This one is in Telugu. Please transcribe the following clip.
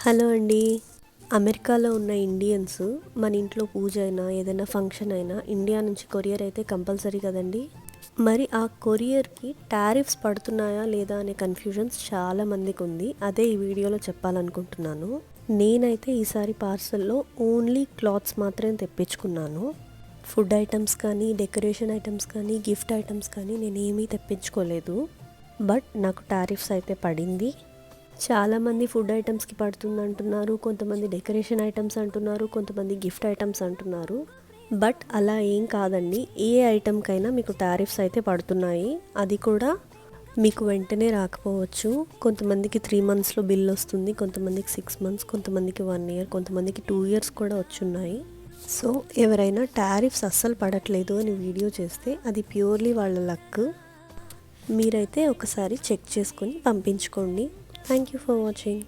హలో అండి. అమెరికాలో ఉన్న ఇండియన్స్ మన ఇంట్లో పూజ అయినా ఏదైనా ఫంక్షన్ అయినా ఇండియా నుంచి కొరియర్ అయితే కంపల్సరీ కదండి. మరి ఆ కొరియర్కి టారిఫ్స్ పడుతున్నాయా లేదా అనే కన్ఫ్యూజన్స్ చాలా మందికి ఉంది. అదే ఈ వీడియోలో చెప్పాలనుకుంటున్నాను. నేనైతే ఈసారి పార్సల్లో ఓన్లీ క్లాత్స్ మాత్రమే తెప్పించుకున్నాను. ఫుడ్ ఐటమ్స్ కానీ, డెకరేషన్ ఐటమ్స్ కానీ, గిఫ్ట్ ఐటమ్స్ కానీ నేనేమీ తెప్పించుకోలేదు. బట్ నాకు టారిఫ్స్ అయితే పడింది. చాలామంది ఫుడ్ ఐటమ్స్కి పడుతుంది అంటున్నారు, కొంతమంది డెకరేషన్ ఐటమ్స్ అంటున్నారు, కొంతమంది గిఫ్ట్ ఐటమ్స్ అంటున్నారు. బట్ అలా ఏం కాదండి, ఏ ఐటమ్కైనా మీకు టారిఫ్స్ అయితే పడుతున్నాయి. అది కూడా మీకు వెంటనే రాకపోవచ్చు. కొంతమందికి 3 monthsలో బిల్ వస్తుంది, కొంతమందికి 6 months, కొంతమందికి 1 year, కొంతమందికి 2 years కూడా వచ్చున్నాయి. సో ఎవరైనా టారిఫ్స్ అస్సలు పడట్లేదు అని వీడియో చేస్తే అది ప్యూర్లీ వాళ్ళ లక్. మీరైతే ఒకసారి చెక్ చేసుకొని పంపించుకోండి. Thank you for watching.